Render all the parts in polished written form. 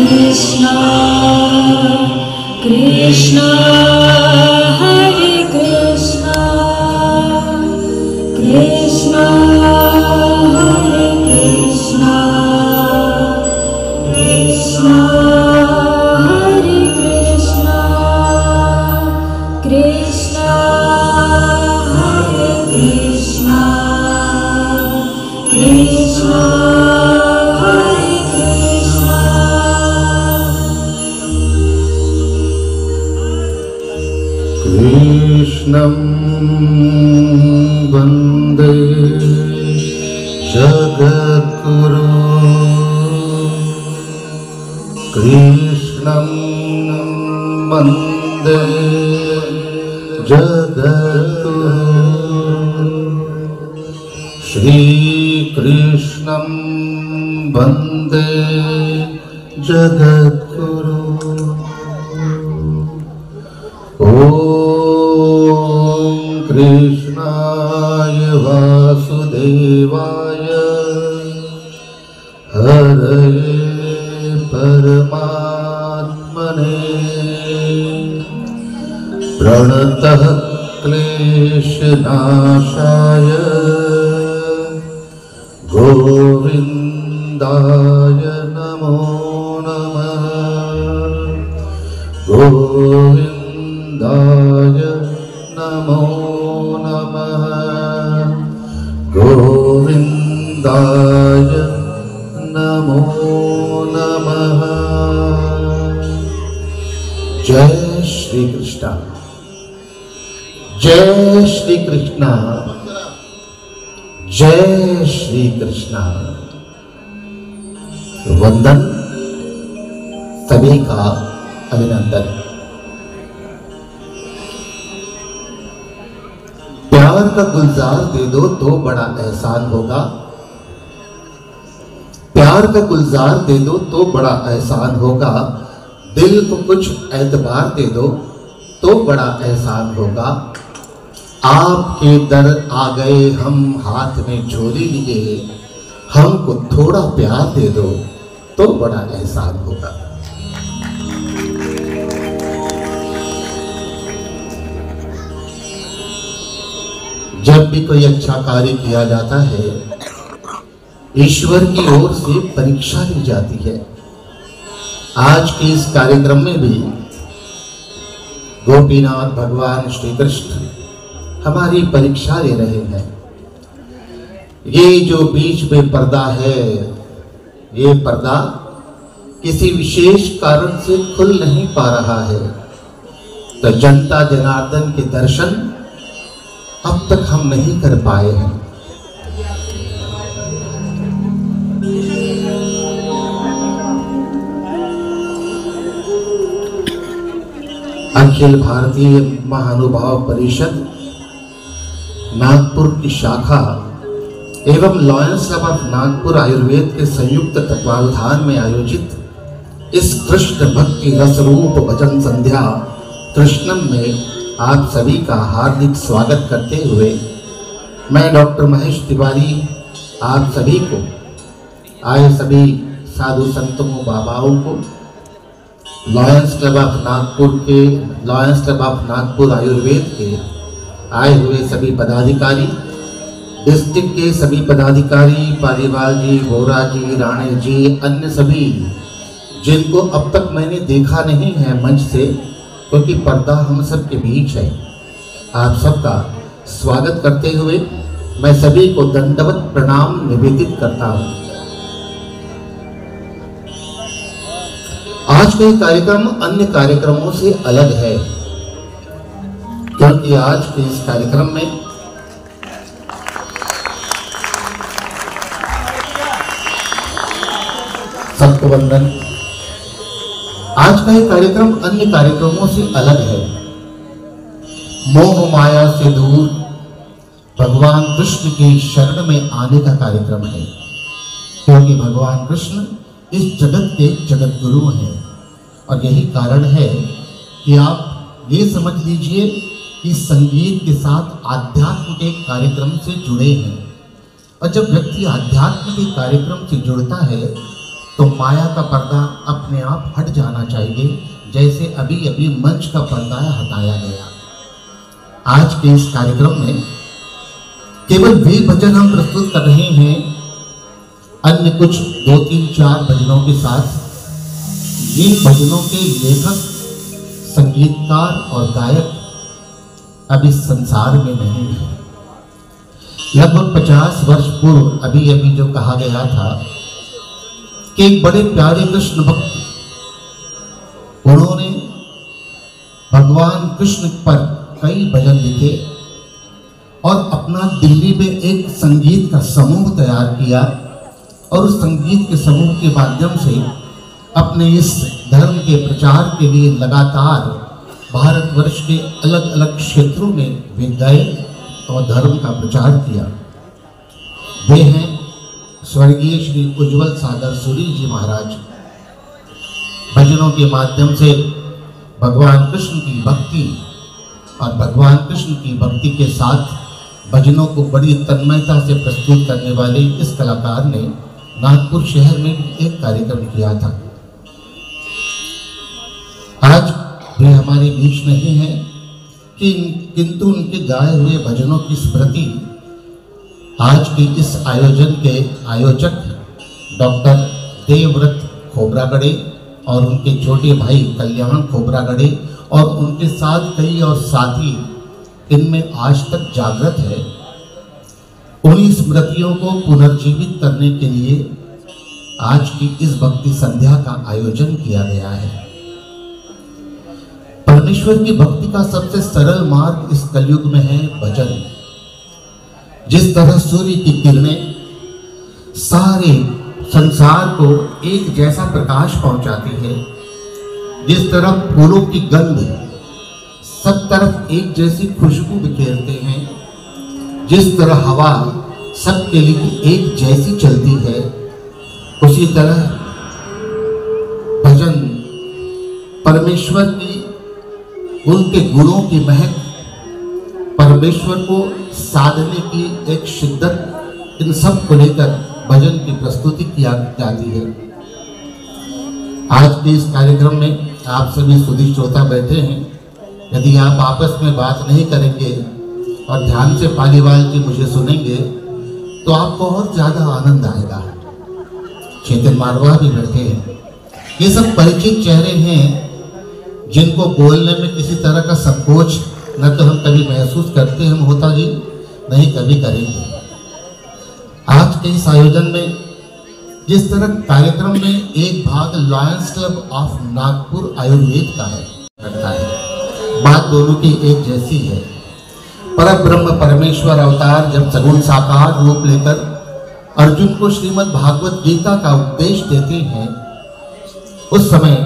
Krishna Krishna Hare Krishna Krishna Hare Krishna Krishna Hare Krishna Krishna Hare Krishna Krishna Hare Krishna Krishnam Vande Jagadguru Krishnam Vande Jagadguru Shri Krishnam Vande Jagadguru Om Krishnaya Vasudevaya Hare Paramatmane Pranatah Kleshanashaya Govindaya Namo Namah Govindaya Namo Namah Govindaya Namo Namah Jai Shri Krishna Jai Shri Krishna Jai Shri Krishna वंदन सभी का अभिनंदन। प्यार का गुलजार दे दो तो बड़ा एहसान होगा, प्यार का गुलजार दे दो तो बड़ा एहसान होगा, दिल को कुछ एतबार दे दो तो बड़ा एहसान होगा। आपके दर आ गए हम हाथ में झोली लिए, हमको थोड़ा प्यार दे दो तो बड़ा एहसान होगा। जब भी कोई अच्छा कार्य किया जाता है, ईश्वर की ओर से परीक्षा ली जाती है। आज के इस कार्यक्रम में भी गोपीनाथ भगवान श्री कृष्ण हमारी परीक्षा ले रहे हैं। ये जो बीच में पर्दा है, ये पर्दा किसी विशेष कारण से खुल नहीं पा रहा है, तो जनता जनार्दन के दर्शन अब तक हम नहीं कर पाए हैं। अखिल भारतीय महानुभाव परिषद नागपुर की शाखा एवं lions club of Nagpur Ayurveda के संयुक्त तत्वावधान में आयोजित इस कृष्ण भक्ति रस रूप भजन संध्या कृष्णम में आप सभी का हार्दिक स्वागत करते हुए मैं डॉक्टर महेश तिवारी आप सभी को, आए सभी साधु संतों बाबाओं को, lions club of Nagpur Ayurveda के आए हुए सभी पदाधिकारी, डिस्ट्रिक्ट के सभी पदाधिकारी, पालीवाल जी, बोरा जी, राणे जी, अन्य सभी जिनको अब तक मैंने देखा नहीं है मंच से, क्योंकि पर्दा हम सब के बीच है, आप सबका स्वागत करते हुए मैं सभी को दंडवत प्रणाम निवेदित करता हूं। आज का कार्यक्रम अन्य कार्यक्रमों से अलग है, क्योंकि आज के इस कार्यक्रम में सबको वंदन। आज का ये कार्यक्रम अन्य कार्यक्रमों से अलग है। मोह माया से दूर भगवान कृष्ण की शरण में आने का कार्यक्रम है, क्योंकि भगवान कृष्ण इस जगत के जगत गुरु हैं। और यही कारण है कि आप ये समझ लीजिए कि संगीत के साथ आध्यात्म के कार्यक्रम से जुड़े हैं। और जब व्यक्ति आध्यात्म के कार्यक्रम से जुड़ता है तो माया का पर्दा अपने अपने आप हट जाना चाहिए, जैसे अभी अभी मंच का पर्दा हटाया गया। आज के इस कार्यक्रम में केवल वे भजन हम प्रस्तुत कर रहे हैं, अन्य कुछ 2, 3, 4 भजनों के साथ जिन भजनों के लेखक, संगीतकार और गायक अब इस संसार में नहीं है। लगभग 50 वर्ष पूर्व अभी अभी जो कहा गया था कि एक बड़े प्यारे कृष्ण भक्त, उन्होंने भगवान कृष्ण पर कई भजन लिखे और अपना दिल्ली में एक संगीत का समूह तैयार किया और उस संगीत के समूह के माध्यम से अपने इस धर्म के प्रचार के लिए लगातार भारतवर्ष के अलग अलग क्षेत्रों में वे गए और धर्म का प्रचार किया। वे हैं स्वर्गीय श्री उज्ज्वल सागर सूरी जी महाराज। भजनों के माध्यम से भगवान कृष्ण की भक्ति और भगवान कृष्ण की भक्ति के साथ भजनों को बड़ी तन्मयता से प्रस्तुत करने वाले इस कलाकार ने नागपुर शहर में भी एक कार्यक्रम किया था। आज वे हमारे बीच नहीं है किंतु उनके गाए हुए भजनों की स्मृति आज के इस आयोजन के आयोजक डॉक्टर देवव्रत खोबरागड़े और उनके छोटे भाई कल्याण खोबरागड़े और उनके साथ कई और साथी इनमें आज तक जागृत है। उन्हीं स्मृतियों को पुनर्जीवित करने के लिए आज की इस भक्ति संध्या का आयोजन किया गया है। परमेश्वर की भक्ति का सबसे सरल मार्ग इस कलयुग में है भजन। जिस तरह सूर्य की किरणें सारे संसार को एक जैसा प्रकाश पहुंचाती है, जिस तरह फूलों की गंध सब तरफ एक जैसी खुशबू बिखेरते हैं, जिस तरह हवा सबके लिए एक जैसी चलती है, उसी तरह भजन परमेश्वर की उनके गुणों की महक, परमेश्वर को साधने की एक शिद्दत, इन सब को लेकर भजन की प्रस्तुति किया जाती है। आज के इस कार्यक्रम में आप सभी सुधी श्रोता बैठे हैं। यदि आप आपस में बात नहीं करेंगे और ध्यान से पालीवाल जी मुझे सुनेंगे तो आपको और ज्यादा आनंद आएगा। चेतन मारवा भी बैठे हैं। ये सब परिचित चेहरे हैं जिनको बोलने में किसी तरह का संकोच न तो हम कभी महसूस करते हम होता जी नहीं कभी करेंगे। आज के इस आयोजन में जिस तरह कार्यक्रम में एक भाग lions club of Nagpur Ayurveda का है करता है, बात दोनों की एक जैसी है। परब्रह्म परमेश्वर अवतार जब सगुण साकार रूप लेकर अर्जुन को श्रीमद् भागवत गीता का उपदेश देते हैं, उस समय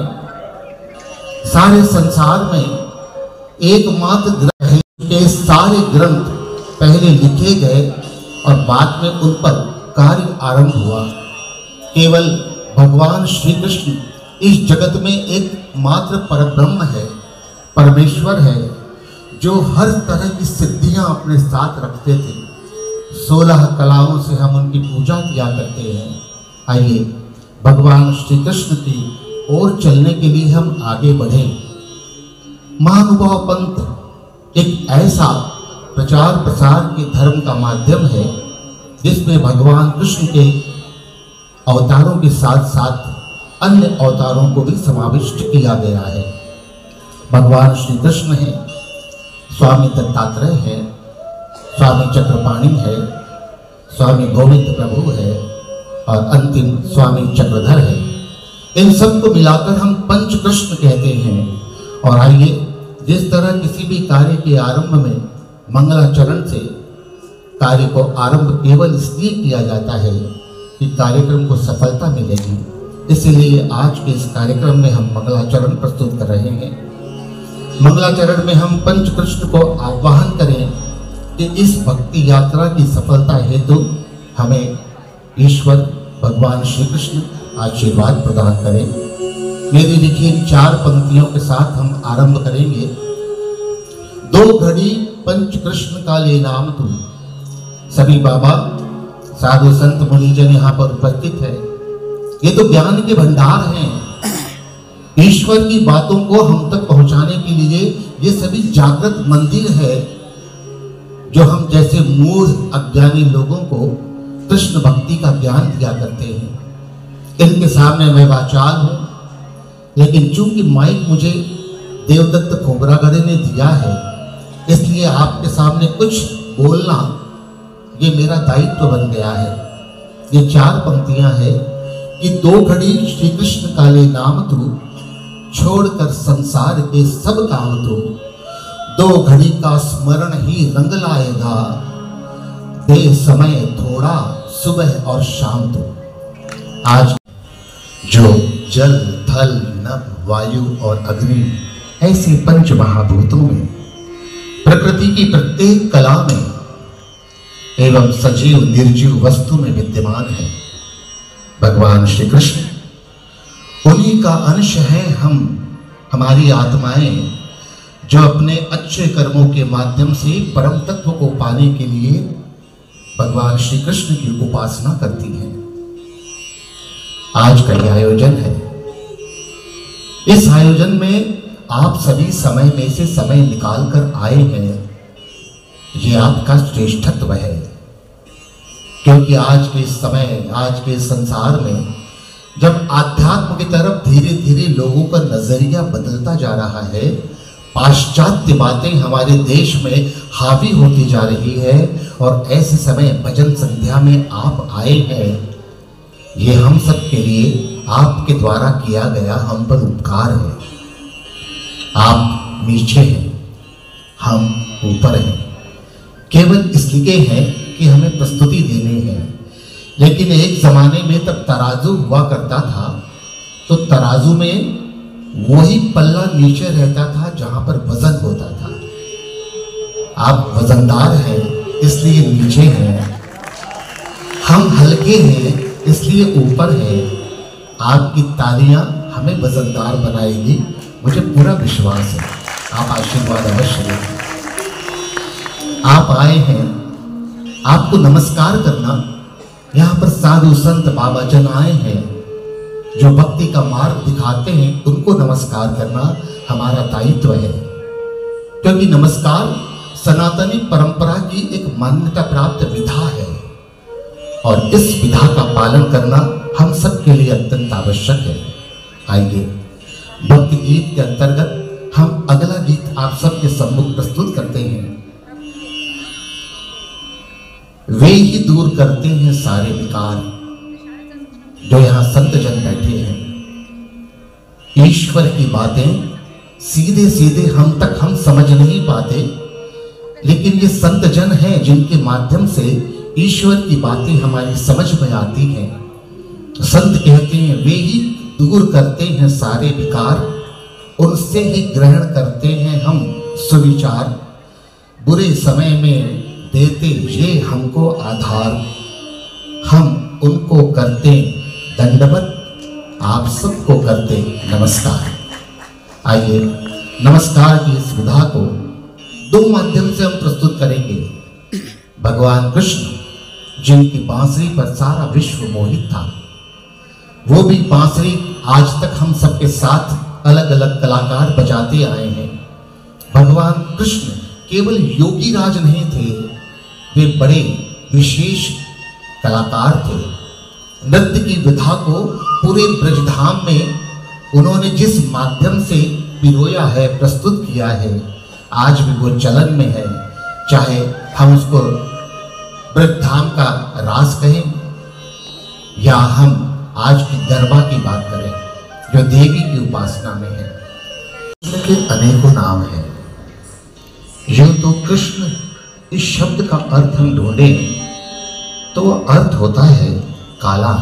सारे संसार में एकमात्र ग्रंथ के सारे ग्रंथ पहले लिखे गए और बाद में उन पर कार्य आरंभ हुआ। केवल भगवान श्री कृष्ण इस जगत में एकमात्र परब्रह्म है, परमेश्वर है, जो हर तरह की सिद्धियां अपने साथ रखते थे। 16 कलाओं से हम उनकी पूजा किया करते हैं। आइए भगवान श्री कृष्ण की ओर चलने के लिए हम आगे बढ़ें। महानुभाव पंथ एक ऐसा प्रचार प्रसार के धर्म का माध्यम है जिसमें भगवान कृष्ण के अवतारों के साथ साथ अन्य अवतारों को भी समाविष्ट किया गया है। भगवान श्री कृष्ण है, स्वामी दत्तात्रेय है, स्वामी चक्रपाणि है, स्वामी गोविंद प्रभु है और अंतिम स्वामी चक्रधर है। इन सब को मिलाकर हम पंच कृष्ण कहते हैं। और आइए जिस तरह किसी भी कार्य के आरंभ में मंगलाचरण से कार्य को आरंभ केवल इसलिए किया जाता है कि कार्यक्रम को सफलता मिलेगी, इसलिए आज के इस कार्यक्रम में हम मंगलाचरण प्रस्तुत कर रहे हैं। मंगलाचरण में हम पंच कृष्ण को आह्वान करें कि इस भक्ति यात्रा की सफलता हेतु हमें ईश्वर भगवान श्री कृष्ण आशीर्वाद प्रदान करें। मेरी लिखी 4 पंक्तियों के साथ हम आरंभ करेंगे। 2 घड़ी पंच कृष्ण का ले नाम तू। सभी बाबा साधु संत मुनिजन यहाँ पर उपस्थित है। ये तो ज्ञान के भंडार हैं। ईश्वर की बातों को हम तक पहुंचाने के लिए ये सभी जागृत मंदिर है, जो हम जैसे मूढ़ अज्ञानी लोगों को कृष्ण भक्ति का ज्ञान दिया करते हैं। इनके सामने मैं वाचाल हूं, लेकिन चूंकि माइक मुझे देवदत्त खोबरागढ़े ने दिया है, इसलिए आपके सामने कुछ बोलना ये मेरा दायित्व बन गया है। ये 4 पंक्तियां हैं कि 2 घड़ी श्री कृष्ण का ले नाम तू, छोड़कर संसार के सब काम तू, 2 घड़ी का स्मरण ही रंग लाएगा, दे समय थोड़ा सुबह और शाम तो। आज जो जल थल नभ वायु और अग्नि ऐसे 5 महाभूतों में, प्रकृति की प्रत्येक कला में एवं सजीव निर्जीव वस्तु में विद्यमान है, भगवान श्री कृष्ण उन्हीं का अंश है। हम हमारी आत्माएं जो अपने अच्छे कर्मों के माध्यम से परम तत्व को पाने के लिए भगवान श्री कृष्ण की उपासना करती हैं। आज का यह आयोजन है। इस आयोजन में आप सभी समय में से समय निकाल कर आए हैं, ये आपका श्रेष्ठत्व है। क्योंकि आज के समय, आज के संसार में जब आध्यात्म की तरफ धीरे धीरे लोगों का नजरिया बदलता जा रहा है, पाश्चात्य बातें हमारे देश में हावी होती जा रही है, और ऐसे समय भजन संध्या में आप आए हैं, ये हम सब के लिए आपके द्वारा किया गया हम पर उपकार है। आप नीचे हैं, हम ऊपर हैं, केवल इसलिए हैं कि हमें प्रस्तुति देनी है। लेकिन एक जमाने में तब तराजू हुआ करता था, तो तराजू में वही पल्ला नीचे रहता था जहां पर वजन होता था। आप वजनदार हैं इसलिए नीचे हैं, हम हल्के हैं इसलिए ऊपर हैं। आपकी तालियां हमें वजनदार बनाएगी, मुझे पूरा विश्वास है। आप आशीर्वाद अवश्य दें। आप आए हैं, आपको नमस्कार करना, यहाँ पर साधु संत बाबा जन आए हैं जो भक्ति का मार्ग दिखाते हैं, उनको नमस्कार करना हमारा दायित्व है। क्योंकि नमस्कार सनातनी परंपरा की एक मान्यता प्राप्त विधा है, और इस विधा का पालन करना हम सब के लिए अत्यंत आवश्यक है। आइए भक्ति गीत के अंतर्गत हम अगला गीत आप सबके सम्मुख प्रस्तुत करते हैं। वे ही दूर करते हैं सारे विकार, जो यहां संत जन बैठे हैं। ईश्वर की बातें सीधे सीधे हम समझ नहीं पाते, लेकिन ये संत जन हैं जिनके माध्यम से ईश्वर की बातें हमारी समझ में आती हैं। संत कहते हैं वे ही दूर करते हैं सारे विकार, उनसे ही ग्रहण करते हैं हम सुविचार, बुरे समय में देते ये हमको आधार, हम उनको करते दंडवत, आप सबको करते नमस्कार। आइए नमस्कार की इस विधा को 2 माध्यम से हम प्रस्तुत करेंगे। भगवान कृष्ण जिनकी बांसुरी पर सारा विश्व मोहित था, वो भी बांसुरी आज तक हम सबके साथ अलग अलग कलाकार बजाते आए हैं। भगवान कृष्ण केवल योगी राज नहीं थे, वे बड़े विशेष कलाकार थे। नृत्य की विधा को पूरे ब्रजधाम में उन्होंने जिस माध्यम से पिरोया है, प्रस्तुत किया है, आज भी वो चलन में है। चाहे हम उसको ब्रजधाम का रास कहें, या हम आज की गरबा की बात करें जो देवी की उपासना में है। कृष्ण के अनेकों नाम हैं। यूं तो कृष्ण इस शब्द का अर्थ हम ढूंढे तो वह अर्थ होता है काला,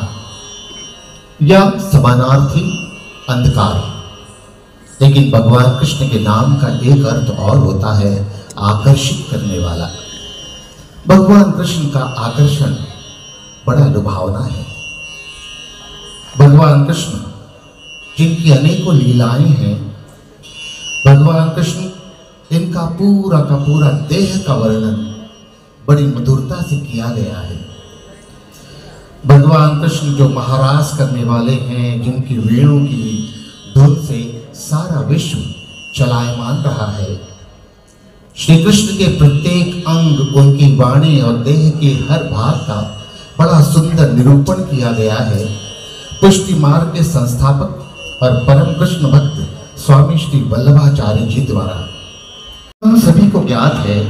या समानार्थी अंधकार। लेकिन भगवान कृष्ण के नाम का एक अर्थ और होता है आकर्षित करने वाला। भगवान कृष्ण का आकर्षण बड़ा लुभावना है। भगवान कृष्ण जिनकी अनेकों लीलाएं हैं, भगवान कृष्ण इनका पूरा का पूरा देह का वर्णन बड़ी मधुरता से किया गया है। भगवान कृष्ण जो महारास करने वाले हैं, जिनकी वेणु की धुन से विश्व चलायमान रहा है। श्री कृष्ण के प्रत्येक अंग, उनकी वाणी और देह के हर भाग का बड़ा सुंदर निरूपण किया गया है। पुष्टि मार्ग के संस्थापक और परम कृष्ण भक्त स्वामी श्री वल्लभाचार्य जी द्वारा हम सभी को ज्ञात है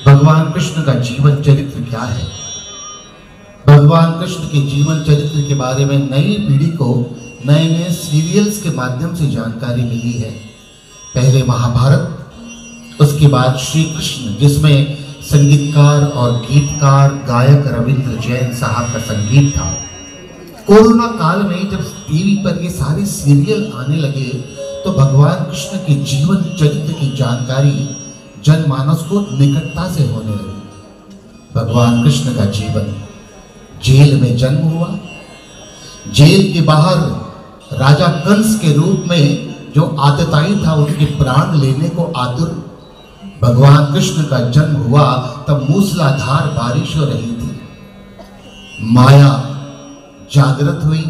भगवान कृष्ण का जीवन चरित्र क्या है। भगवान कृष्ण के जीवन चरित्र के बारे में नई पीढ़ी को नए नए सीरियल्स के माध्यम से जानकारी मिली है। पहले महाभारत, उसके बाद श्री कृष्ण, जिसमें संगीतकार और गीतकार गायक रविंद्र जैन साहब का संगीत था। कोरोना काल में जब टीवी पर ये सारे सीरियल आने लगे तो भगवान कृष्ण के जीवन चरित्र की जानकारी जनमानस को निकटता से होने लगी। भगवान कृष्ण का जीवन, जेल में जन्म हुआ, जेल के बाहर राजा कंस के रूप में जो आतताई था उनके प्राण लेने को आतुर भगवान कृष्ण का जन्म हुआ। तब मूसलाधार बारिश हो रही थी। माया जागृत हुई।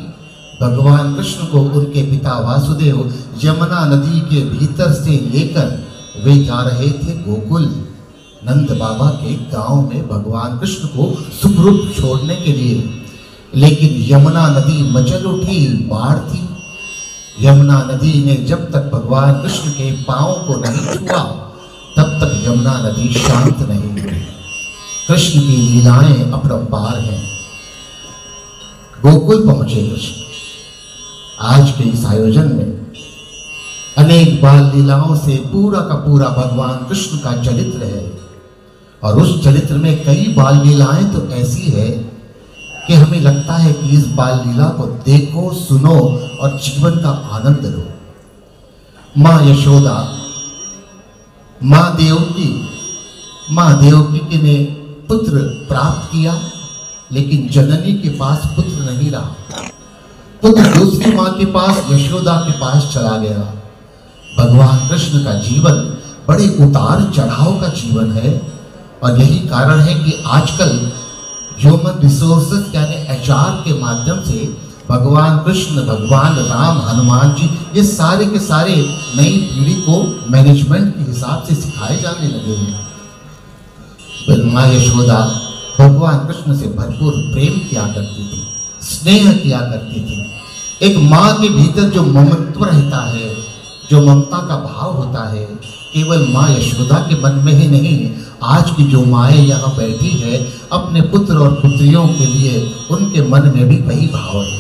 भगवान कृष्ण को उनके पिता वासुदेव यमुना नदी के भीतर से लेकर वे जा रहे थे गोकुल, नंद बाबा के गांव में भगवान कृष्ण को सुखरूप छोड़ने के लिए। लेकिन यमुना नदी मचल उठी, बाढ़ थी। यमुना नदी ने जब तक भगवान कृष्ण के पांव को नहीं छुआ तब तक यमुना नदी शांत नहीं हुई। कृष्ण की लीलाएं अपरंपार हैं। गोकुल पहुंचे कृष्ण। आज के इस आयोजन में अनेक बाल लीलाओं से पूरा का पूरा भगवान कृष्ण का चरित्र है और उस चरित्र में कई बाल लीलाएं तो ऐसी है कि हमें लगता है कि इस बाल लीला को देखो, सुनो और जीवन का आनंद लो। माँ यशोदा, माँ देवकी ने पुत्र प्राप्त किया, लेकिन जननी के पास पुत्र नहीं रहा। पुत्र दूसरी माँ के पास, यशोदा के पास चला गया। भगवान कृष्ण का जीवन बड़े उतार चढ़ाव का जीवन है और यही कारण है कि आजकल ह्यूमन रिसोर्सेज यानी HR के माध्यम से भगवान कृष्ण, भगवान राम, हनुमान जी, ये सारे के सारे नई पीढ़ी को मैनेजमेंट के हिसाब से सिखाए जाने लगे हैं। माँ यशोदा भगवान कृष्ण से भरपूर प्रेम किया करती थी, स्नेह किया करती थी। एक माँ के भीतर जो ममत्व रहता है, जो ममता का भाव होता है, केवल माँ यशोदा के मन में ही नहीं, आज की जो माएँ यहाँ बैठी है अपने पुत्र और पुत्रियों के लिए, उनके मन में भी वही भाव है।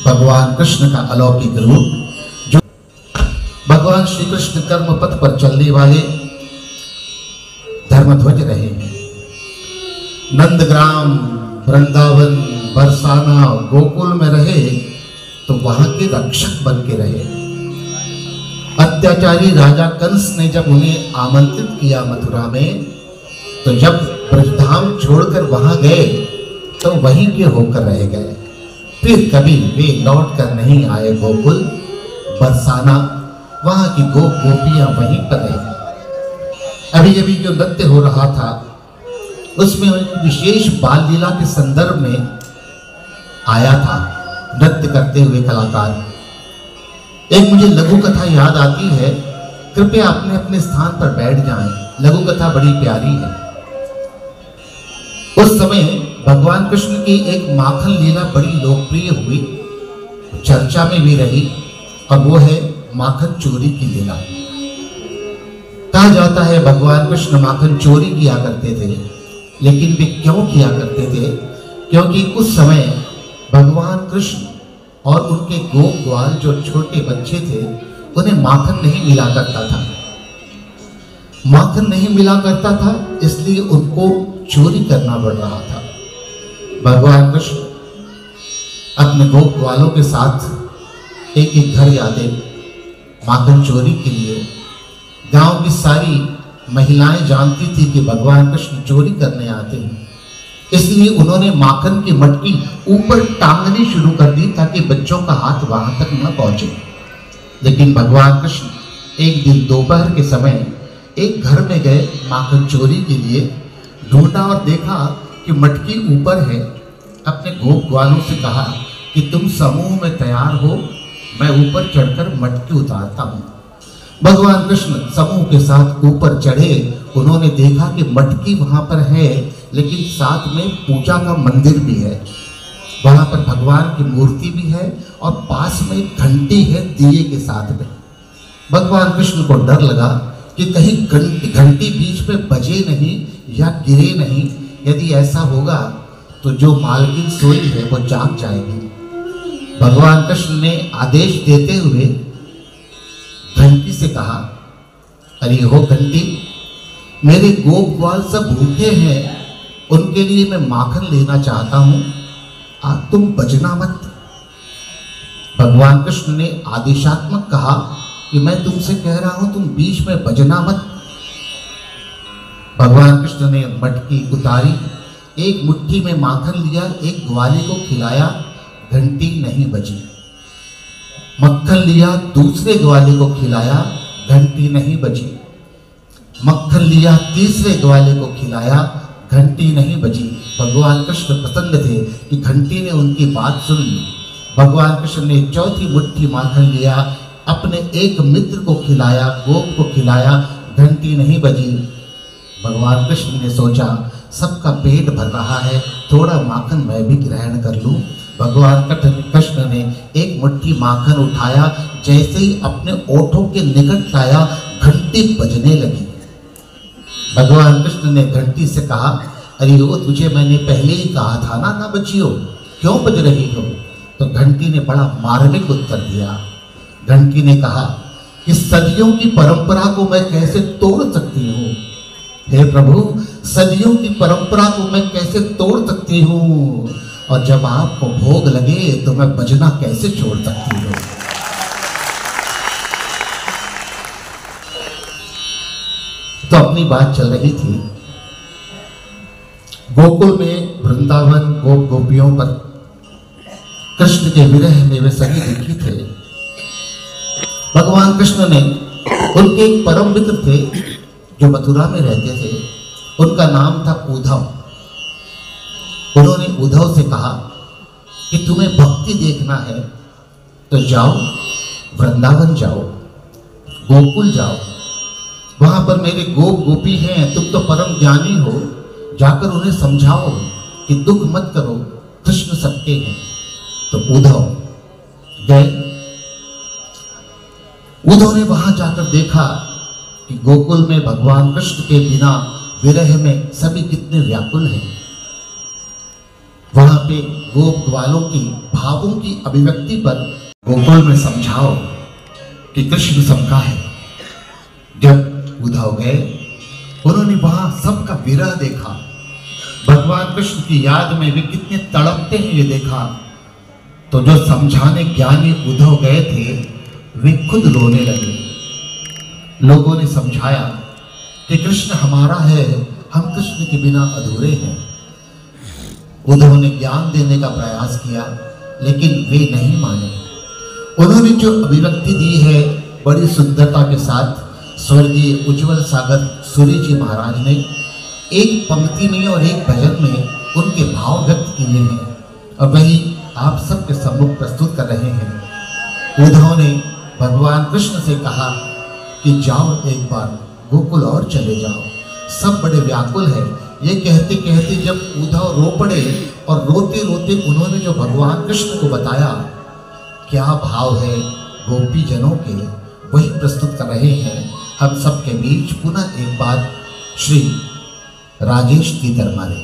भगवान कृष्ण का अलौकिक रूप, जो भगवान श्री कृष्ण कर्म पथ पर चलने वाले धर्मध्वज रहे हैं। नंदग्राम, वृंदावन, बरसाना, गोकुल में रहे तो वहां के रक्षक बन के रहे। अत्याचारी राजा कंस ने जब उन्हें आमंत्रित किया मथुरा में, तो जब ब्रजधाम छोड़कर वहां गए तो वहीं के होकर रह गए। फिर कभी वे लौट कर नहीं आए गोकुल, बरसाना, वहां की गोपियां वहीं पर रही। अभी अभी जो नृत्य हो रहा था उसमें एक विशेष बाल लीला के संदर्भ में आया था नृत्य करते हुए कलाकार। एक मुझे लघु कथा याद आती है, कृपया अपने अपने स्थान पर बैठ जाएं। लघु कथा बड़ी प्यारी है। उस समय भगवान कृष्ण की एक माखन लीला बड़ी लोकप्रिय हुई, चर्चा में भी रही, और वो है माखन चोरी की लीला। कहा जाता है भगवान कृष्ण माखन चोरी किया करते थे, लेकिन वे क्यों किया करते थे? क्योंकि उस समय भगवान कृष्ण और उनके गोप ग्वाल जो छोटे बच्चे थे उन्हें माखन नहीं मिला करता था। माखन नहीं मिला करता था, इसलिए उनको चोरी करना पड़ रहा था। भगवान कृष्ण अपने गोप ग्वालों के साथ एक एक घर जाते माखन चोरी के लिए। गांव की सारी महिलाएं जानती थी कि भगवान कृष्ण चोरी करने आते हैं, इसलिए उन्होंने माखन की मटकी ऊपर टांगनी शुरू कर दी ताकि बच्चों का हाथ वहां तक न पहुंचे। लेकिन भगवान कृष्ण एक दिन दोपहर के समय एक घर में गए माखन चोरी के लिए, ढूंढा और देखा कि मटकी ऊपर है। अपने गोप ग्वालों से कहा कि तुम समूह में तैयार हो, मैं ऊपर चढ़कर मटकी उतारता हूँ। भगवान कृष्ण समूह के साथ ऊपर चढ़े। उन्होंने देखा कि मटकी वहां पर है, लेकिन साथ में पूजा का मंदिर भी है। वहां पर भगवान की मूर्ति भी है और पास में एक घंटी है दिए के साथ में। भगवान कृष्ण को डर लगा कि कहीं घंटी बीच में बजे नहीं या गिरे नहीं। यदि ऐसा होगा तो जो मालकिन सोई है वो जाग जाएगी। भगवान कृष्ण ने आदेश देते हुए घंटी से कहा, अरे हो घंटी, मेरे गोप ग्वाल सब भूखे हैं, उनके लिए मैं माखन लेना चाहता हूं, तुम बजना मत। भगवान कृष्ण ने आदेशात्मक कहा कि मैं तुमसे कह रहा हूं, तुम बीच में बजना मत। भगवान कृष्ण ने मटकी उतारी, एक मुट्ठी में माखन लिया, एक ग्वाली को खिलाया, घंटी नहीं बजी। मक्खन लिया, दूसरे ग्वाले को खिलाया, घंटी नहीं बजी। मक्खन लिया, तीसरे ग्वाले को खिलाया, घंटी नहीं बजी। भगवान कृष्ण प्रसन्न थे कि घंटी ने उनकी बात सुन ली। भगवान कृष्ण ने चौथी मुट्ठी माखन लिया, अपने एक मित्र को खिलाया, गोप को खिलाया, घंटी नहीं बजी। भगवान कृष्ण ने सोचा सबका पेट भर रहा है, थोड़ा माखन मैं भी ग्रहण कर लूं। भगवान कृष्ण ने एक मुट्ठी माखन उठाया, जैसे ही अपने ओठों के निकट लाया, घंटी बजने लगी। भगवान कृष्ण ने घंटी से कहा, अरे ओ, तुझे मैंने पहले ही कहा था ना बजियो, क्यों बज रही हो? तो घंटी ने बड़ा मार्मिक उत्तर दिया। घंटी ने कहा कि सदियों की परंपरा को मैं कैसे तोड़ सकती हूँ? हे प्रभु, सदियों की परंपरा को मैं कैसे तोड़ सकती हूँ? और जब आपको भोग लगे तो मैं बजना कैसे छोड़ सकती हूँ? तो अपनी बात चल रही थी। गोकुल में वृंदावन गोप गोपियों पर कृष्ण के विरह में वे सभी दुखी थे। भगवान कृष्ण ने उनके एक परम मित्र थे जो मथुरा में रहते थे, उनका नाम था उद्धव। उन्होंने उद्धव से कहा कि तुम्हें भक्ति देखना है तो जाओ, वृंदावन जाओ, गोकुल जाओ, वहां पर मेरे गोप गोपी हैं, तुम तो परम ज्ञानी हो, जाकर उन्हें समझाओ कि दुख मत करो, कृष्ण सबके हैं। तो उद्धव गए। उद्धव ने वहां जाकर देखा कि गोकुल में भगवान कृष्ण के बिना विरह में सभी कितने व्याकुल हैं। वहां पे गोप ग्वालों की भावों की अभिव्यक्ति पर गोकुल में समझाओ कि कृष्ण सबका है। जब उद्धव गए, उन्होंने वहां सबका विरह देखा, भगवान कृष्ण की याद में वे कितने तड़पते हैं ये देखा। तो जो समझाने ज्ञानी उद्धव गए थे, वे खुद रोने लगे। लोगों ने समझाया कि कृष्ण हमारा है, हम कृष्ण के बिना अधूरे हैं। उद्धव ने ज्ञान देने का प्रयास किया, लेकिन वे नहीं माने। उन्होंने जो अभिव्यक्ति दी है बड़ी सुंदरता के साथ, स्वर्गीय उज्जवल सागर सूर्य जी महाराज ने एक पंक्ति में और एक भजन में उनके भाव व्यक्त किए हैं, और वही आप सबके सम्मुख प्रस्तुत कर रहे हैं। उद्धव ने भगवान कृष्ण से कहा कि जाओ, एक बार गोकुल और चले जाओ, सब बड़े व्याकुल हैं। ये कहते कहते जब उद्धव रो पड़े और रोते रोते उन्होंने जो भगवान कृष्ण को बताया क्या भाव है गोपी जनों के, वही प्रस्तुत कर रहे हैं हम सबके बीच। पुनः एक बार श्री राजेश की दरबारे।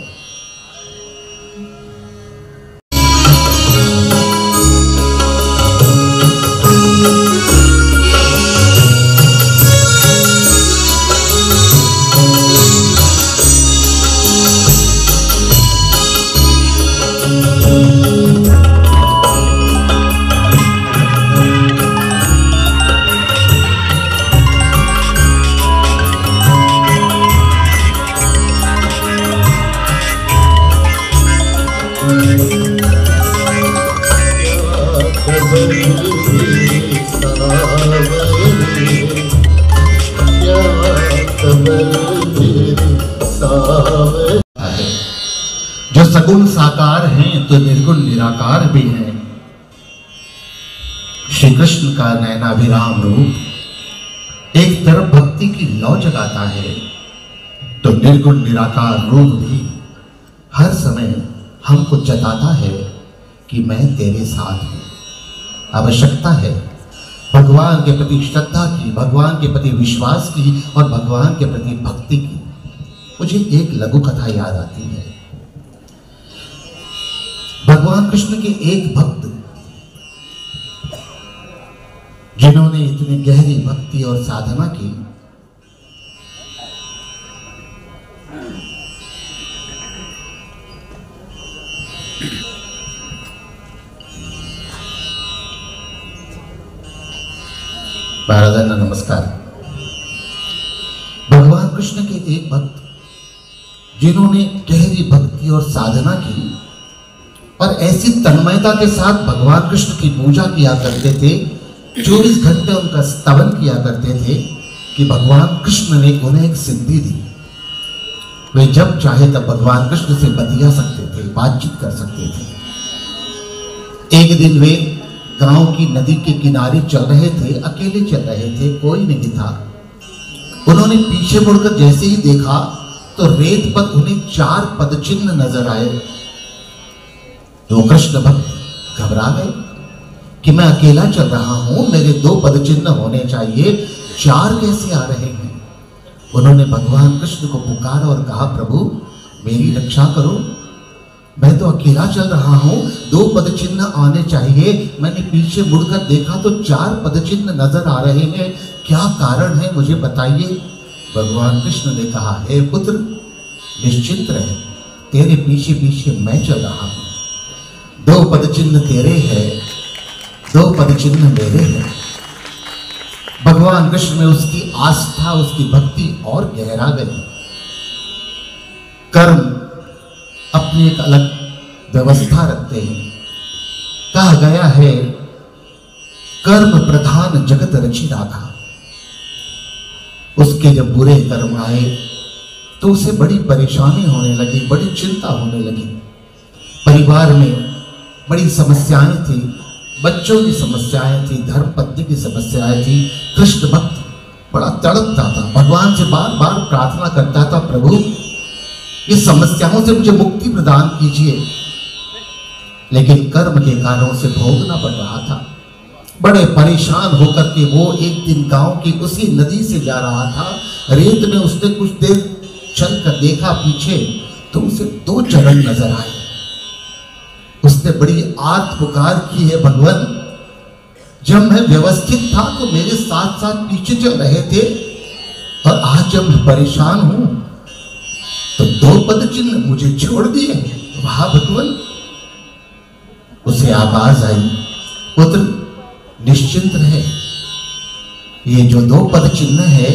जो सगुण साकार हैं तो निर्गुण निराकार भी हैं। श्री कृष्ण का नयनाभिराम रूप एक तरफ भक्ति की लौ जगाता है, तो निर्गुण निराकार रूप भी हर समय हमको जताता है कि मैं तेरे साथ हूं। आवश्यकता है भगवान के प्रति श्रद्धा की, भगवान के प्रति विश्वास की और भगवान के प्रति भक्ति की। मुझे एक लघु कथा याद आती है। भगवान कृष्ण के एक भक्त जिन्होंने इतनी गहरी भक्ति और साधना की, महाराज नमस्कार। भगवान कृष्ण के एक भक्त जिन्होंने गहरी भक्ति और साधना की और ऐसी तन्मयता के साथ भगवान कृष्ण की पूजा किया करते थे, 24 घंटे उनका स्तवन किया करते थे कि भगवान कृष्ण ने उन्हें एक सिद्धि दी। वे जब चाहे तब भगवान कृष्ण से बतिया सकते थे, बातचीत कर सकते थे। एक दिन वे गांव की नदी के किनारे चल रहे थे, अकेले चल रहे थे, कोई नहीं था। उन्होंने पीछे मुड़कर जैसे ही देखा तो रेत पर उन्हें 4 पदचिन्ह नजर आए। वो कृष्ण भक्त घबरा गए कि मैं अकेला चल रहा हूं, मेरे 2 पदचिन्ह होने चाहिए, 4 कैसे आ रहे हैं। उन्होंने भगवान कृष्ण को पुकारा और कहा, प्रभु मेरी रक्षा करो, मैं तो अकेला चल रहा हूं, 2 पदचिन्ह आने चाहिए। मैंने पीछे मुड़कर देखा तो 4 पदचिन्ह नजर आ रहे हैं, क्या कारण है मुझे बताइए। भगवान कृष्ण ने कहा, हे पुत्र निश्चिंत रहे, तेरे पीछे पीछे मैं चल रहा हूं। 2 पदचिन्ह तेरे हैं, 2 पदचिन्ह मेरे हैं। भगवान कृष्ण में उसकी आस्था, उसकी भक्ति और गहरा गई। कर्म अपनी एक अलग व्यवस्था रखते हैं। कहा गया है, कर्म प्रधान जगत रची राखा। उसके जब बुरे कर्म आए तो उसे बड़ी परेशानी होने लगी, बड़ी चिंता होने लगी। परिवार में बड़ी समस्याएं थी, बच्चों की समस्याएं थी, धर्म पत्नी की समस्याएं थी। कृष्ण भक्त बड़ा तड़पता था, भगवान से बार बार प्रार्थना करता था, प्रभु इस समस्याओं से मुझे मुक्ति प्रदान कीजिए। लेकिन कर्म के कारणों से भोगना पड़ रहा था। बड़े परेशान होकर के वो एक दिन गांव की उसी नदी से जा रहा था। रेत में उसने कुछ देर चल कर देखा पीछे तो उसे 2 चरण नजर आए। उसने बड़ी आर्त पुकार की है, भगवान जब मैं व्यवस्थित था तो मेरे साथ साथ पीछे चल रहे थे, और आज जब मैं परेशान हूं तो 2 पदचिन्ह मुझे छोड़ दिए। वाह भगवान। उसे आवाज आई, पुत्र निश्चिंत रहे, ये जो 2 पदचिन्ह है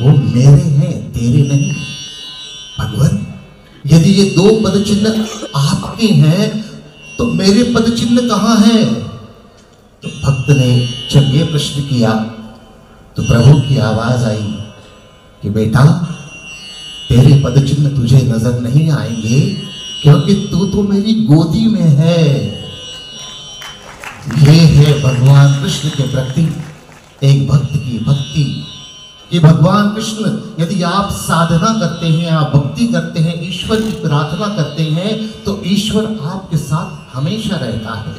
वो मेरे हैं, तेरे नहीं। भगवान यदि ये 2 पदचिन्ह आपके हैं तो मेरे पदचिन्ह कहां हैं। तो भक्त ने जब ये प्रश्न किया तो प्रभु की आवाज आई कि बेटा तेरे पदचिन्ह तुझे नजर नहीं आएंगे, क्योंकि तू तो मेरी गोदी में है। ये है भगवान कृष्ण के प्रति एक भक्त की भक्ति कि भगवान कृष्ण, यदि आप साधना करते हैं, आप भक्ति करते हैं, ईश्वर की प्रार्थना करते हैं, तो ईश्वर आपके साथ हमेशा रहता है।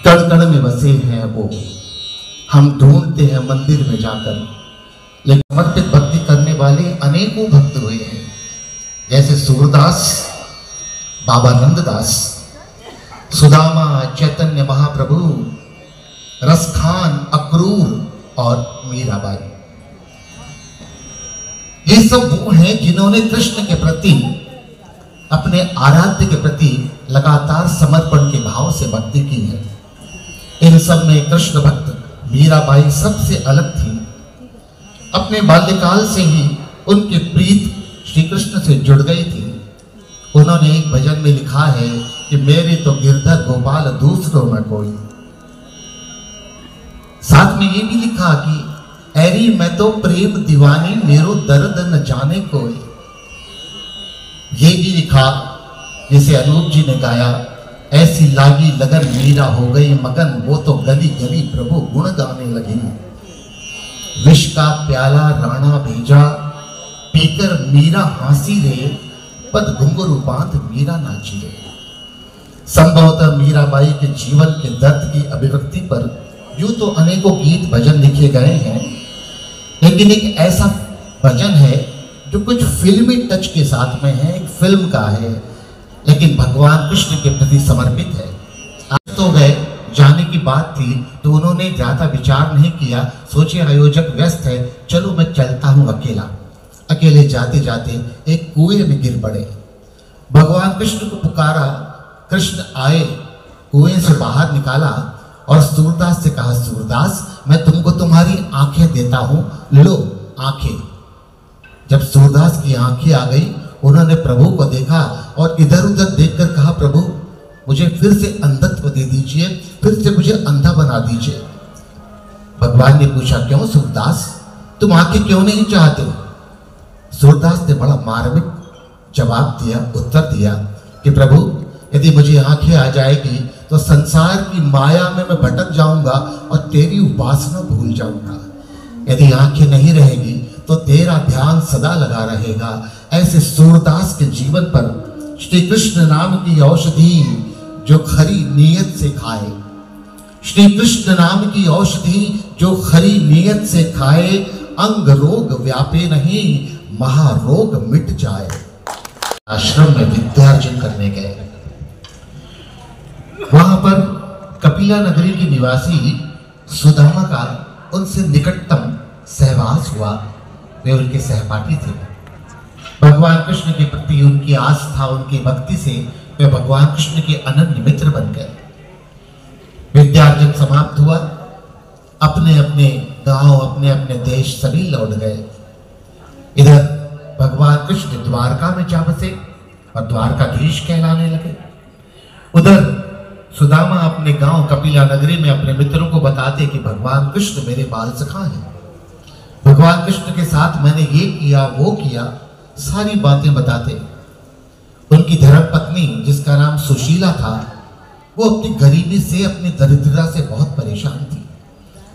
कण कण में बसे हैं वो, हम ढूंढते हैं मंदिर में जाकर, लेकिन समर्पित भक्ति करने वाले अनेकों भक्त हुए हैं, जैसे सूरदास, बाबा नंददास, सुदामा, चैतन्य महाप्रभु, रसखान, अक्रूर और मीराबाई। ये सब वो हैं जिन्होंने कृष्ण के प्रति, अपने आराध्य के प्रति लगातार समर्पण के भाव से भक्ति की है। इन सब में कृष्ण भक्त मीराबाई सबसे अलग थी। अपने बाल्यकाल से ही उनकी प्रीत श्री कृष्ण से जुड़ गई थी। उन्होंने एक भजन में लिखा है कि मेरे तो गिरधर गोपाल दूसरों में कोई। साथ में ये भी लिखा कि ऐरी मैं तो प्रेम दीवानी, मेरो दर्द न जाने कोई। ये भी लिखा जिसे अनूप जी ने गाया ऐसी लागी लगन मीरा हो गई मगन, वो तो गली गली प्रभु गुण गाने लगी। विष का प्याला राणा भेजा, पीकर मीरा हंसी रे, पद घुंघरू बांध मीरा नाची रे। संभवतः मीराबाई के जीवन के दर्द की अभिव्यक्ति पर यूं तो अनेकों गीत भजन लिखे गए हैं, लेकिन एक ऐसा भजन है जो कुछ फिल्मी टच के साथ में है, एक फिल्म का है, लेकिन भगवान कृष्ण के प्रति समर्पित है। आज तो गए, जाने की बात थी तो उन्होंने ज्यादा विचार नहीं किया, सोचे आयोजक व्यस्त है, चलो मैं चलता हूं अकेला। अकेले जाते जाते एक कुएं में गिर पड़े। भगवान कृष्ण को पुकारा, कृष्ण आए, कुएं से बाहर निकाला और सूरदास से कहा, सूरदास मैं तुमको तुम्हारी आंखें देता हूं, लो आंखें। जब सूरदास की आंखें आ गई, उन्होंने प्रभु को देखा और इधर उधर देखकर कहा, प्रभु मुझे फिर से अंधत्व दे दीजिए, फिर से मुझे अंधा बना दीजिए। भगवान ने पूछा, क्यों सूरदास, तुम आंखें क्यों नहीं चाहते? सूरदास ने बड़ा मार्मिक जवाब दिया, उत्तर दिया कि प्रभु यदि मुझे आंखें आ जाएगी तो संसार की माया में मैं भटक जाऊंगा और तेरी उपासना भूल जाऊंगा। यदि आंखें नहीं रहेगी तो तेरा ध्यान सदा लगा रहेगा। ऐसे सूरदास के जीवन पर श्री कृष्ण नाम की औषधि जो खरी नीयत से खाए, श्री कृष्ण नाम की औषधि जो खरी नीयत से खाए, अंग रोग व्यापे नहीं, महारोग मिट जाए। आश्रम में विद्यार्जन करने गए। वहां पर कपिला नगरी की निवासी सुदामा का उनसे निकटतम सहवास हुआ। वे उनके सहपाठी थे। भगवान कृष्ण के प्रति उनकी आस्था, उनकी भक्ति से वे भगवान कृष्ण के अनन्य मित्र बन गए। विद्यार्जन समाप्त हुआ, अपने अपने गांव, अपने अपने देश सभी लौट गए। इधर भगवान कृष्ण द्वारका में जा बसे और द्वारकाधीश कहलाने लगे। उधर सुदामा अपने गांव कपिला नगरी में अपने मित्रों को बताते कि भगवान कृष्ण मेरे बाल सखा हैं, भगवान कृष्ण के साथ मैंने ये किया वो किया, सारी बातें बताते। उनकी धर्म पत्नी जिसका नाम सुशीला था, वो अपनी गरीबी से, अपनी दरिद्रता से बहुत परेशान थी।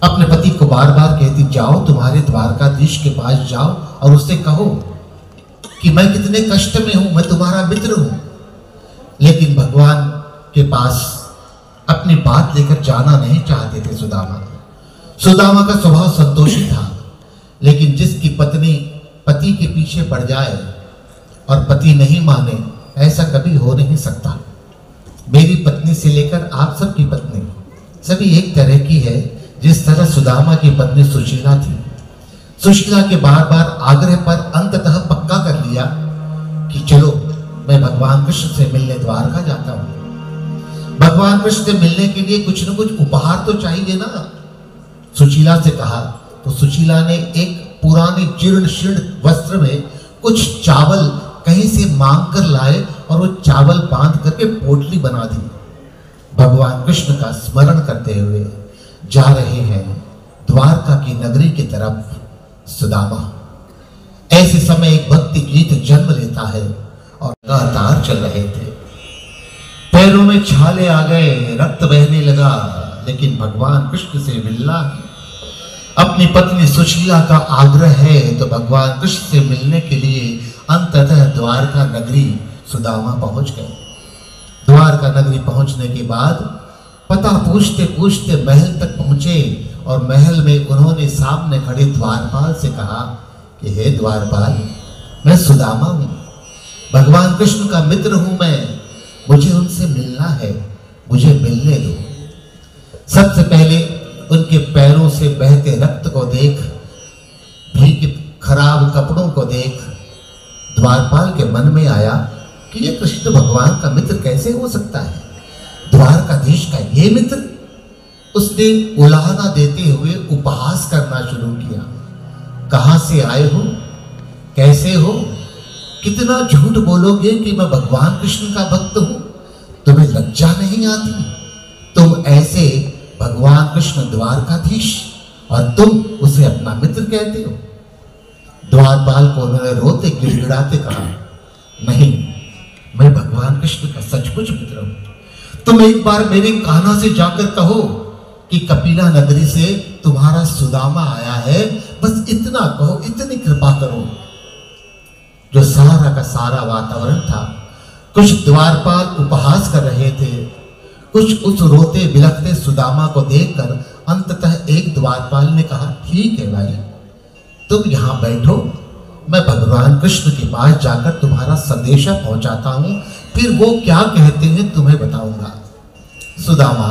अपने पति को बार बार कहती, जाओ तुम्हारे द्वारकाधीश के पास जाओ और उससे कहो कि मैं कितने कष्ट में हूं, मैं तुम्हारा मित्र हूं। लेकिन भगवान के पास अपनी बात लेकर जाना नहीं चाहते थे सुदामा। सुदामा का स्वभाव संतोषी था, लेकिन जिसकी पत्नी पति के पीछे पड़ जाए और पति नहीं माने, ऐसा कभी हो नहीं सकता। मेरी पत्नी से लेकर आप सबकी पत्नी सभी एक तरह की है, जिस तरह सुदामा की पत्नी सुशीला थी। सुशीला के बार बार आग्रह पर अंततः पक्का कर लिया कि चलो मैं भगवान कृष्ण से मिलने द्वारका जाता हूं। भगवान कृष्ण से मिलने के लिए कुछ न कुछ उपहार तो चाहिए ना। सुशीला से कहा तो सुशीला ने एक पुराने जीर्ण शीर्ण वस्त्र में कुछ चावल कहीं से मांग कर लाए और वो चावल बांध करके पोटली बना दी। भगवान कृष्ण का स्मरण करते हुए जा रहे हैं द्वारका की नगरी की तरफ सुदामा। ऐसे समय एक भक्ति गीत जन्म लेता है और लगातार चल रहे थे। पैरों में छाले आ गए, रक्त बहने लगा, लेकिन भगवान कृष्ण से मिलना है। अपनी पत्नी सुशीला का आग्रह है तो भगवान कृष्ण से मिलने के लिए अंततः द्वारका नगरी सुदामा पहुंच गए। द्वारका नगरी पहुंचने के बाद पता पूछते पूछते महल तक पहुंचे और महल में उन्होंने सामने खड़े द्वारपाल से कहा कि हे द्वारपाल, मैं सुदामा हूं, भगवान कृष्ण का मित्र हूं मैं, मुझे उनसे मिलना है, मुझे मिलने दो। सबसे पहले उनके पैरों से बहते रक्त को देख, भीगे खराब कपड़ों को देख द्वारपाल के मन में आया कि ये कृष्ण भगवान का मित्र कैसे हो सकता है, द्वारकाधीश का ये मित्र। उसने उलाहना देते हुए उपहास करना शुरू किया। कहां से आए हो, कैसे हो, कितना झूठ बोलोगे कि मैं भगवान कृष्ण का भक्त हूं, तुम्हें लज्जा नहीं आती? तुम ऐसे भगवान कृष्ण द्वारकाधीश और तुम उसे अपना मित्र कहते हो? द्वारपाल को उन्होंने रोते गिड़गिड़ाते कहा, नहीं, मैं भगवान कृष्ण का सचमुच मित्र हूं। तुम एक बार मेरे कान्हा से जाकर कहो कि कपिला नगरी से तुम्हारा सुदामा आया है, बस इतना कहो, इतनी कृपा करो। जो सारा का सारा वातावरण था, कुछ द्वारपाल उपहास कर रहे थे, कुछ उस रोते बिलखते सुदामा को देखकर अंततः एक द्वारपाल ने कहा, ठीक है भाई, तुम यहां बैठो, मैं भगवान कृष्ण के पास जाकर तुम्हारा संदेशा पहुंचाता हूं, फिर वो क्या कहते हैं तुम्हें बताऊंगा। सुदामा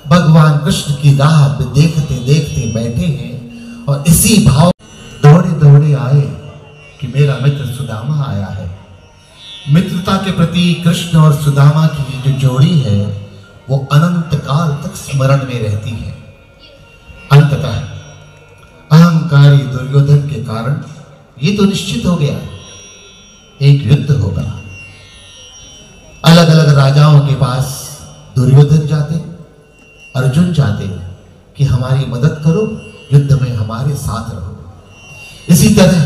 भगवान कृष्ण की राह पे देखते देखते बैठे हैं और इसी भाव दौड़े दौड़े आए कि मेरा मित्र सुदामा आया है। मित्रता के प्रति कृष्ण और सुदामा की जो जोड़ी है वो अनंत काल तक स्मरण में रहती है। अंततः अहंकारी दुर्योधन के कारण ये तो निश्चित हो गया, एक युद्ध होगा। अलग अलग राजाओं के पास दुर्योधन जाते, अर्जुन जाते कि हमारी मदद करो, युद्ध में हमारे साथ रहो। इसी तरह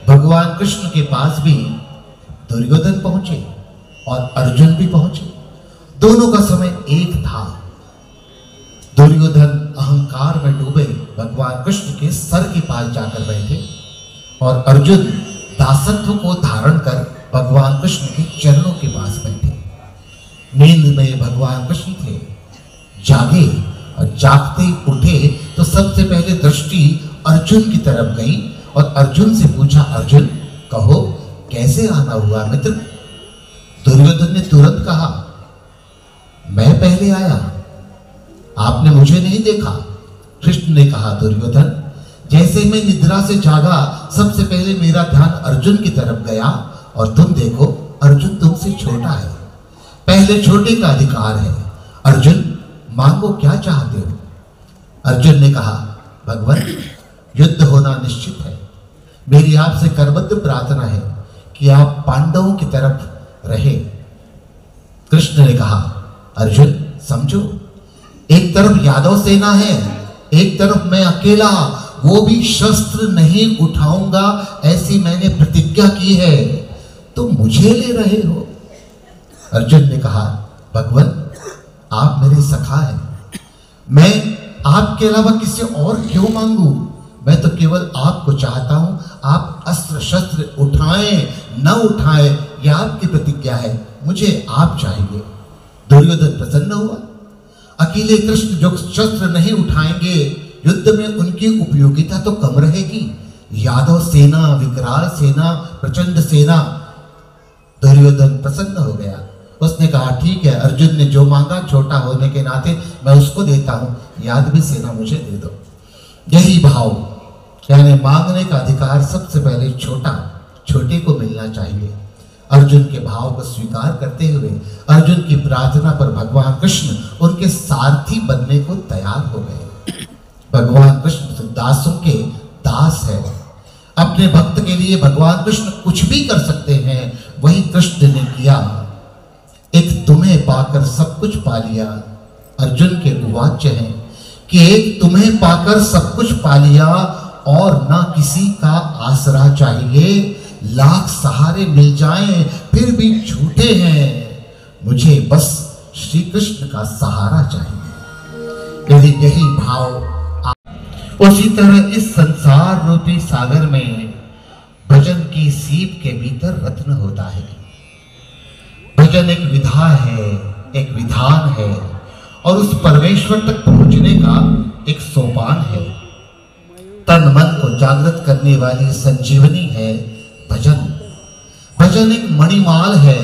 भगवान कृष्ण के पास भी दुर्योधन पहुंचे और अर्जुन भी पहुंचे। दोनों का समय एक था। दुर्योधन अहंकार में डूबे भगवान कृष्ण के सर के पास जाकर बैठे और अर्जुन दासत्व को धारण कर भगवान कृष्ण के चरणों के पास बैठे। नींद में भगवान कृष्ण थे, जागे और जागते उठे तो सबसे पहले दृष्टि अर्जुन की तरफ गई और अर्जुन से पूछा, अर्जुन कहो कैसे आना हुआ मित्र। दुर्योधन ने तुरंत कहा, मैं पहले आया, आपने मुझे नहीं देखा। कृष्ण ने कहा, दुर्योधन जैसे मैं निद्रा से जागा सबसे पहले मेरा ध्यान अर्जुन की तरफ गया और तुम देखो अर्जुन तुमसे छोटा है, पहले छोटे का अधिकार है। अर्जुन मांगो क्या चाहते हो। अर्जुन ने कहा, भगवान युद्ध होना निश्चित है, मेरी आपसे करबद्ध प्रार्थना है कि आप पांडवों की तरफ रहे। कृष्ण ने कहा, अर्जुन समझो, एक तरफ यादव सेना है, एक तरफ मैं अकेला, वो भी शस्त्र नहीं उठाऊंगा ऐसी मैंने प्रतिज्ञा की है, तुम मुझे ले रहे हो। अर्जुन ने कहा, भगवान आप मेरे सखा हैं, मैं आपके अलावा किसी और क्यों मांगू, मैं तो केवल आपको चाहता हूं, आप अस्त्र शस्त्र उठाएं न उठाएं यह आपकी प्रतिज्ञा है, मुझे आप चाहिए। दुर्योधन प्रसन्न हुआ। अकेले कृष्ण जो शस्त्र नहीं उठाएंगे युद्ध में उनकी उपयोगिता तो कम रहेगी। यादव सेना, विकराल सेना, प्रचंड सेना। दुर्योधन प्रसन्न हो गया। उसने कहा, ठीक है, अर्जुन ने जो मांगा छोटा होने के नाते मैं उसको देता हूं, यादवी सेना मुझे दे दो। यही भाव, यानी मांगने का अधिकार सबसे पहले छोटे को मिलना चाहिए। अर्जुन के भाव को स्वीकार करते हुए अर्जुन की प्रार्थना पर भगवान कृष्ण उनके सारथी बनने को तैयार हो गए। भगवान कृष्ण दासों के दास है। अपने भक्त के लिए भगवान कृष्ण कुछ भी कर सकते हैं, वही कृष्ण ने किया। एक तुम्हें पाकर सब कुछ पा लिया। अर्जुन के उवाच्य हैं कि एक तुम्हें पाकर सब कुछ पा लिया और ना किसी का आसरा चाहिए, लाख सहारे मिल जाएं फिर भी झूठे हैं, मुझे बस श्री कृष्ण का सहारा चाहिए। यदि यही भाव, उसी तरह इस संसार रूपी सागर में भजन की सीप के भीतर रत्न होता है। भजन एक विधा है, एक विधान है और उस परमेश्वर तक पहुंचने का एक सोपान है। तन मन को जागृत करने वाली संजीवनी है भजन। भजन एक मणिमाल है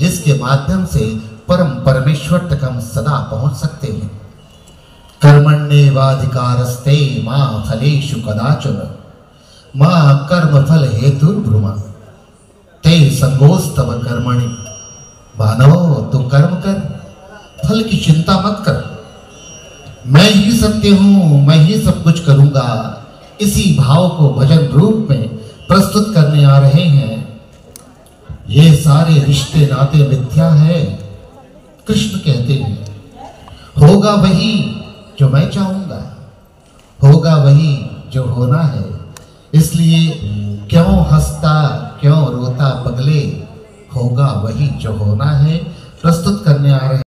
जिसके माध्यम से परम परमेश्वर तक हम सदा पहुंच सकते हैं। कर्मण्येवाधिकारस्ते मां फलेषु कदाचन मां कर्म फल हेतुर्ब्रुमा ते संगोस्तव कर्मणि। मानव तू कर्म कर, फल की चिंता मत कर, मैं ही सत्य हूं, मैं ही सब कुछ करूंगा। इसी भाव को भजन रूप में प्रस्तुत करने आ रहे हैं। ये सारे रिश्ते नाते मिथ्या है। कृष्ण कहते हैं होगा वही जो मैं चाहूंगा, होगा वही जो होना है। इसलिए क्यों हंसता क्यों रोता पगले, होगा वही जो होना है। प्रस्तुत करने आ रहे